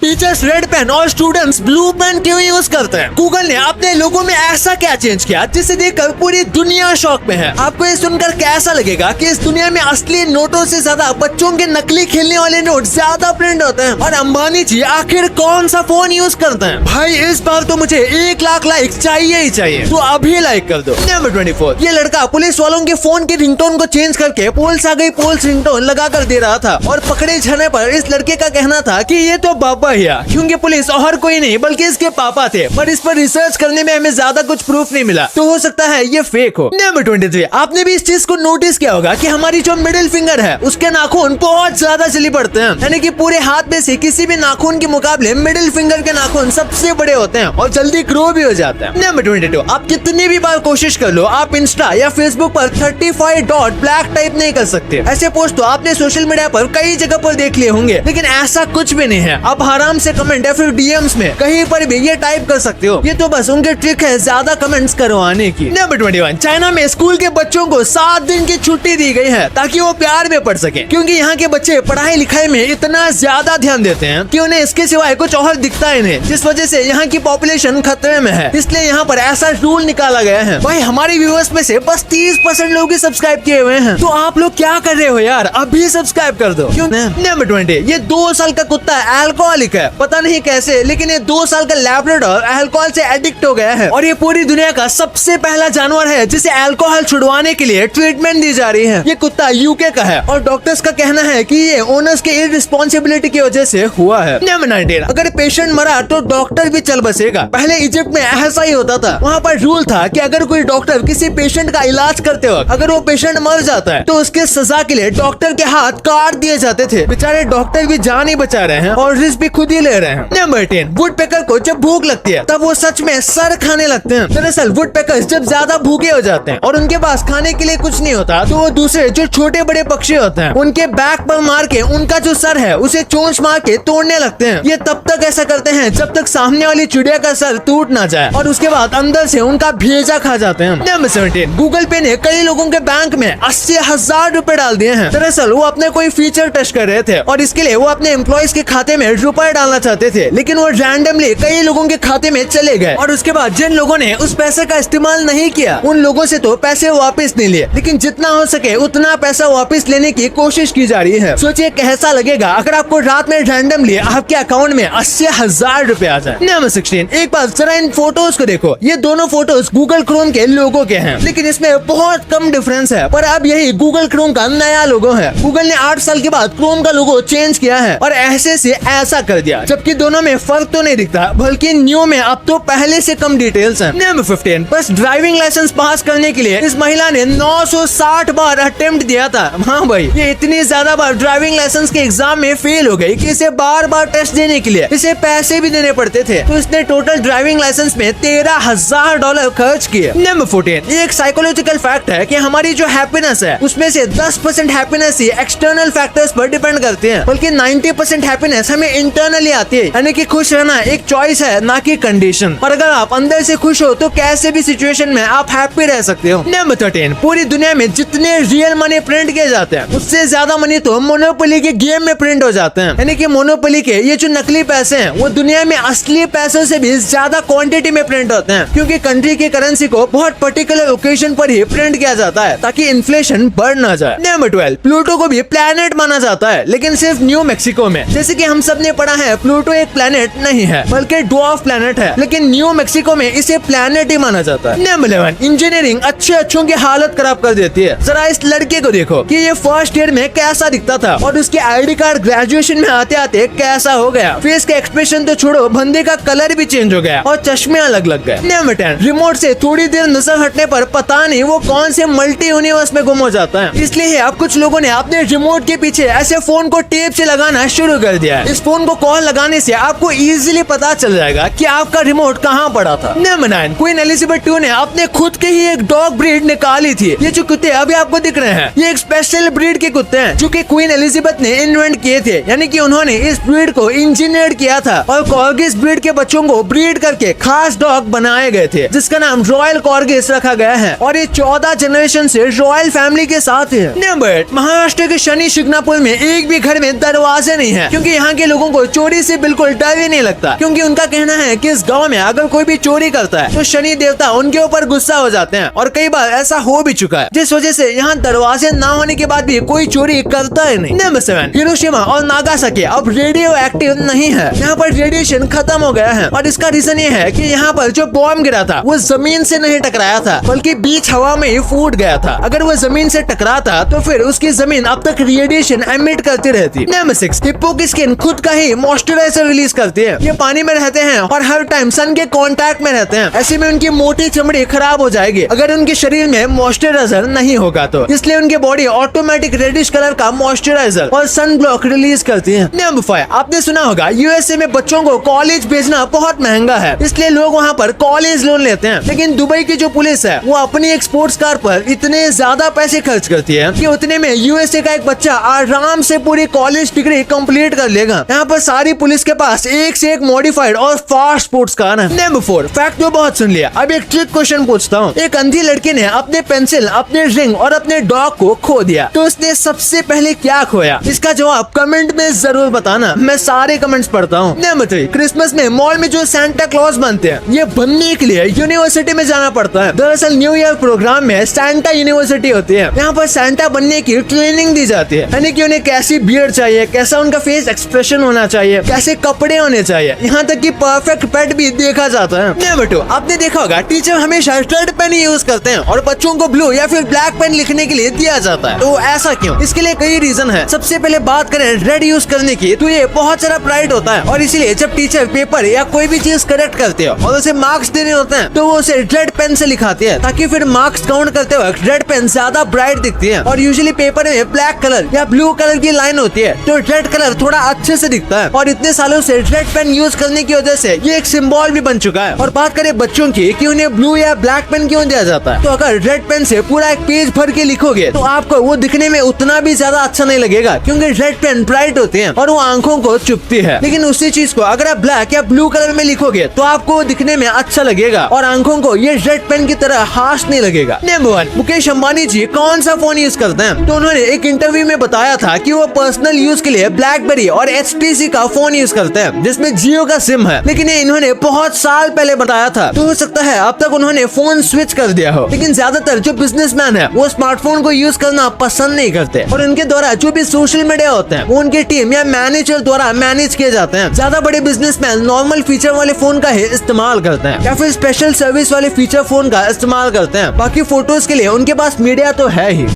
Teachers red pen और students blue pen क्यों use करते हैं? गूगल ने अपने लोगों में ऐसा क्या चेंज किया जिसे देखकर पूरी दुनिया शॉक में है? आपको ये सुनकर कैसा लगेगा कि इस दुनिया में असली नोटों से ज्यादा बच्चों के नकली खेलने वाले नोट ज्यादा प्रिंट होते हैं? और अंबानी जी आखिर कौन सा फोन यूज करते हैं? भाई इस बार तो मुझे 1 लाख लाइक चाहिए ही चाहिए, तो अभी लाइक कर दो। नंबर 24, ये लड़का पुलिस वालों के फोन की रिंगटोन को चेंज करके पुलिस आ गई पुलिस रिंगटोन लगा कर दे रहा था और पकड़े जाने पर इस लड़के का कहना था कि ये तो बाबा ही है, क्योंकि पुलिस और कोई नहीं बल्कि इसके पापा थे। पर इस पर रिसर्च करने में हमें ज्यादा कुछ प्रूफ नहीं मिला, तो हो सकता है ये फेक हो। नंबर 23, आपने भी इस चीज को नोटिस किया होगा कि हमारी जो मिडिल फिंगर है उसके नाखून बहुत ज्यादा जल्दी बढ़ते हैं, यानी कि पूरे हाथ में से किसी भी नाखून के मुकाबले मिडिल फिंगर के नाखून सबसे बड़े होते हैं और जल्दी ग्रो भी हो जाते हैं। नंबर 22, आप कितनी भी बार कोशिश कर लो आप इंस्टा या फेसबुक पर 35 डॉट ब्लैक टाइप नहीं कर सकते। ऐसे पोस्ट तो आपने सोशल मीडिया पर कई जगह पर देख लिए होंगे, लेकिन ऐसा कुछ भी नहीं है। आप आराम से कमेंट या फिर डीएम्स में कहीं पर भी ये टाइप कर सकते हो। ये तो बस उनके ट्रिक है ज्यादा कमेंट्स करवाने की। नंबर 21, चाइना में स्कूल के बच्चों को 7 दिन की छुट्टी दी गई है ताकि वो प्यार में पढ़ सके, क्योंकि यहाँ के बच्चे पढ़ाई लिखाई में इतना ज्यादा ध्यान देते हैं कि उन्हें इसके सिवाय कुछ और दिखता ही नहीं, जिस वजह से यहाँ की पॉपुलेशन खतरे में है। इसलिए यहाँ पर ऐसा रूल निकाला गया है। भाई हमारे व्यूअर्स में से बस 30% लोग ही सब्सक्राइब किए हुए हैं, तो आप लोग क्या कर रहे हो यार, अभी सब्सक्राइब कर दो। क्यों? नंबर 20, ये 2 साल का कुत्ता अल्कोहलिक है, पता नहीं कैसे, लेकिन ये 2 साल का लैब्राडोर अल्कोहल से एडिक्ट हो गया है और ये पूरी दुनिया का सबसे पहला जानवर है जिसे अल्कोहल छुड़वाने के लिए ट्रीटमेंट दी जा रही है। ये कुत्ता यूके का है और डॉक्टर्स का कहना है कि ये ओनर्स के इररिस्पांसिबिलिटी की वजह से हुआ है। नंबर 19, अगर पेशेंट मरा तो डॉक्टर भी चल बसेगा। पहले इजिप्ट में ऐसा ही होता था। वहाँ पर रूल था कि अगर कोई डॉक्टर किसी पेशेंट का इलाज करते वक्त अगर वो पेशेंट मर जाता है तो उसके सजा के लिए डॉक्टर के हाथ काट दिए जाते थे। बेचारे डॉक्टर भी जान ही बचा रहे हैं और रिस्क भी खुद ही ले रहे हैं। नंबर 10, वुडपेकर को जब भूख लगती है तब वो सच में सर खाने लगते हैं। दरअसल वुडपेकर्स जब ज्यादा भूखे हो जाते हैं और उनके पास खाने के लिए कुछ नहीं होता तो वो दूसरे जो छोटे बड़े पक्षी होते हैं उनके बैक पर मार के उनका जो सर है उसे चोंच मार के तोड़ने लगते हैं। ये तब तक ऐसा करते हैं जब तक सामने वाली चिड़िया का सर टूट ना जाए और उसके बाद अंदर से उनका भेजा खा जाते हैं। नंबर 17, गूगल पे ने कई लोगों के बैंक में 80,000 रुपए डाल दिए हैं। दरअसल वो अपने कोई फीचर टेस्ट कर रहे थे और इसके लिए वो अपने एम्प्लॉइज के खाते में रुपए डालना चाहते थे, लेकिन वो रैंडमली कई लोगों के खाते में चले गए और उसके बाद जिन लोगों ने उस पैसे का इस्तेमाल नहीं किया उन लोगों से तो पैसे वापस नहीं लिए, लेकिन जितना हो सके उतना पैसा वापस लेने की कोशिश की जा रही है। सोचिए कैसा लगेगा अगर आपको रात में रैंडमली आपके अकाउंट में 80,000 रुपए आ जाए। नंबर 16, एक बार जरा इन फोटोज को देखो। ये दोनों फोटोज गूगल क्रोम के लोगो के हैं, लेकिन इसमें बहुत कम डिफरेंस है। पर अब यही गूगल क्रोम का नया लोगो है। गूगल ने 8 साल के बाद क्रोम का लोगो चेंज किया है और ऐसे से ऐसा कर दिया, जबकि दोनों में फर्क तो नहीं दिखता, बल्कि न्यू में अब तो पहले से कम डिटेल्स हैं। नंबर 15, बस ड्राइविंग लाइसेंस पास करने के लिए इस महिला ने 960 बार अटेम्प्ट दिया था। हाँ भाई, ये इतनी ज्यादा बार ड्राइविंग लाइसेंस के एग्जाम में फेल हो गई कि इसे बार बार टेस्ट देने के लिए इसे पैसे भी देने पड़ते थे। तो इसने टोटल ड्राइविंग लाइसेंस में $13,000 खर्च किए। नंबर 14, एक साइकोलॉजिकल फैक्ट है कि हमारी जो हैप्पीनेस है उसमें से 10% हैप्पीनेस ही एक्सटर्नल फैक्टर्स पर डिपेंड करते हैं, बल्कि 90% हैप्पीनेस हमें इंटरनली आती है। यानी कि खुश रहना एक चॉइस है, ना कि कंडीशन। और अगर आप अंदर से खुश हो तो कैसे भी सिचुएशन में आप हैप्पी रह सकते हो। नंबर 13, पूरी दुनिया में जितने रियल मनी प्रिंट किए जाते हैं उससे ज्यादा मनी तो मोनोपोली के गेम में प्रिंट हो जाते हैं। यानी कि मोनोपोली के ये जो नकली पैसे हैं वो दुनिया में असली पैसों से भी ज्यादा क्वांटिटी में प्रिंट होते हैं, क्योंकि कंट्री की करेंसी को बहुत पर्टिकुलर ओकेजन पर ही प्रिंट किया जाता है ताकि इन्फ्लेशन बढ़ ना जाए। नंबर 12, प्लूटो को भी प्लैनेट माना जाता है, लेकिन सिर्फ न्यू मैक्सिको में। जैसे कि हम सब ने पढ़ा है प्लूटो एक प्लैनेट नहीं है बल्कि ड्वार्फ प्लैनेट है, लेकिन न्यू मैक्सिको में इसे प्लैनेट ही माना जाता है। नंबर 11, इंजीनियरिंग अच्छों की हालत खराब कर देती है। जरा इस लड़के को देखो कि ये फर्स्ट ईयर में कैसा दिखता था और उसके आईडी कार्ड ग्रेजुएशन में आते आते कैसा हो गया। फेस का एक्सप्रेशन तो छोड़ो, बंदे का कलर भी चेंज हो गया और चश्मे अलग लग गए। नंबर 10, रिमोट से थोड़ी देर नजर हटने पर पता नहीं वो कौन से मल्टी यूनिवर्स में गुम हो जाता है। इसलिए अब कुछ लोगों ने अपने रिमोट के पीछे ऐसे फोन को टेप से लगाना शुरू कर दिया है। इस फोन को कॉल लगाने से आपको इजीली पता चल जाएगा कि आपका रिमोट कहाँ पड़ा था। नंबर 9, क्वीन एलिजाबेथ II ने अपने खुद के ही एक डॉग ब्रीड निकाली थी। ये जो कुत्ते अभी आपको दिख रहे हैं ये एक स्पेशल ब्रीड के कुत्ते हैं जो कि क्वीन एलिजाबेथ ने इन्वेंट किए थे, यानी कि उन्होंने इस ब्रीड को इंजीनियर किया था और कॉर्गिस ब्रीड के बच्चों को ब्रीड करके खास डॉग बनाए गए थे जिसका नाम रॉयल कॉर्गिस रखा गया है और ये 14 जनरेशन से रॉयल फैमिली के साथ है। नंबर 8, महाराष्ट्र के शनि शिंगणापुर में एक भी घर में दरवाजे नहीं है, क्योंकि यहाँ के लोगों को चोरी से बिल्कुल डर ही नहीं लगता, क्योंकि उनका कहना है कि इस गांव में अगर कोई भी चोरी करता है तो शनि देवता उनके ऊपर गुस्सा हो जाते हैं, और कई बार ऐसा हो भी चुका है, जिस वजह से यहाँ दरवाजे ना होने के बाद भी कोई चोरी करता ही नहीं। नंबर 7, हिरोशिमा और नागासाकी अब रेडियो एक्टिव नहीं है। यहाँ पर रेडिएशन खत्म हो गया है, और इसका रीजन ये है कि यहाँ पर जो बॉम्ब गिरा था वो जमीन से नहीं टकराया था, बल्कि बीच हवा में ही फूट गया था। अगर वो जमीन से टकराता तो फिर उसकी जमीन अब तक रेडिएशन एमिट करती रहती। नंबर 6, हिप्पो की स्किन खुद का ही मॉइस्चराइजर रिलीज करती है। ये पानी में रहते हैं और हर टाइम सन के कांटेक्ट में रहते हैं, ऐसे में उनकी मोटी चमड़ी खराब हो जाएगी अगर उनके शरीर में मॉइस्चराइजर नहीं होगा तो, इसलिए उनकी बॉडी ऑटोमेटिक रेडिश कलर का मॉइस्चराइजर और सन ब्लॉक रिलीज करती है। नंबर 5, आपने सुना होगा यूएसए में बच्चों को कॉलेज भेजना बहुत महंगा है, इसलिए लोग वहाँ पर कॉलेज लोन लेते हैं। लेकिन दुबई की जो पुलिस है वो अपनी एक स्पोर्ट्स कार पर इतने ज्यादा पैसे खर्च करती है कि उतने में यूएसए का एक बच्चा आराम से पूरी कॉलेज डिग्री कंप्लीट कर लेगा। यहाँ पर सारी पुलिस के पास एक से एक मॉडिफाइड और फास्ट स्पोर्ट्स कार है। नंबर 4, फैक्ट तो बहुत सुन लिया, अब एक ट्रिक क्वेश्चन पूछता हूँ। एक अंधी लड़की ने अपने पेंसिल, अपने रिंग और अपने डॉग को खो दिया, तो उसने सबसे पहले क्या खोया? इसका जवाब कमेंट में जरूर बताना, मैं सारे कमेंट्स पढ़ता हूँ। नंबर 3, क्रिसमस में मॉल में जो सैंटा क्लॉज बनते हैं, ये बनने के लिए यूनिवर्सिटी में जाना पड़ता है। दरअसल न्यू ईयर प्रोग्राम में सैंटा यूनिवर्सिटी होती है, यहाँ पर सैंटा बनने की ट्रेनिंग दी जाती है, यानी कि उन्हें कैसी बियर्ड चाहिए, कैसा उनका फेस एक्सप्रेशन होना चाहिए, कैसे कपड़े होने चाहिए, यहाँ तक कि परफेक्ट पेट भी देखा जाता है। नंबर 2, आपने देखा होगा टीचर हमेशा रेड पेन यूज करते हैं और बच्चों को ब्लू या फिर ब्लैक पेन लिखने के लिए दिया जाता है, तो ऐसा क्यों? इसके लिए कई रीजन है। सबसे पहले बात करें रेड यूज करने की, तो ये बहुत सारा प्राइड होता है, और इसीलिए जब टीचर पेपर या कोई भी चीज करेक्ट करते हो और उसे मार्क्स देने होते हैं तो वो उसे रेड पेन से लिखाते हैं, ताकि फिर मार्क्स काउंट करते वक्त रेड पेन ज्यादा ब्राइट दिखती है। और यूजुअली पेपर में ब्लैक कलर या ब्लू कलर की लाइन होती है, तो रेड कलर थोड़ा अच्छे से दिखता है, और इतने सालों से रेड पेन यूज करने की वजह से ये एक सिंबल भी बन चुका है। और बात करें बच्चों की कि उन्हें ब्लू या ब्लैक पेन क्यों दिया जाता है, तो अगर रेड पेन से पूरा एक पेज भर के लिखोगे तो आपको वो दिखने में उतना भी ज्यादा अच्छा नहीं लगेगा, क्योंकि रेड पेन ब्राइट होते हैं और वो आंखों को चुभती है। लेकिन उसी चीज को अगर आप ब्लैक या ब्लू कलर में लिखोगे तो आपको दिखने में अच्छा लगेगा और आंखों को ये रेड पेन की तरह हार्श नहीं लगेगा। नंबर 1, मुकेश अंबानी जी कौन सा फोन यूज करते हैं? तो उन्होंने एक इंटरव्यू में बताया था कि वो पर्सनल यूज के लिए ब्लैकबेरी और HTC का फोन यूज करते हैं, जिसमें जियो का सिम है। लेकिन ये इन्होंने बहुत साल पहले बताया था, तो हो सकता है अब तक उन्होंने फोन स्विच कर दिया हो। लेकिन ज्यादातर जो बिजनेसमैन है वो स्मार्टफोन को यूज करना पसंद नहीं करते, और उनके द्वारा जो भी सोशल मीडिया होते हैं वो उनकी टीम या मैनेजर द्वारा मैनेज किए जाते हैं। ज्यादा बड़े बिजनेसमैन नॉर्मल फीचर वाले फोन का ही इस्तेमाल करते हैं या फिर स्पेशल सर्विस वाले फीचर फोन का इस्तेमाल करते हैं। बाकी फोटोज के लिए उनके पास मीडिया तो है ही।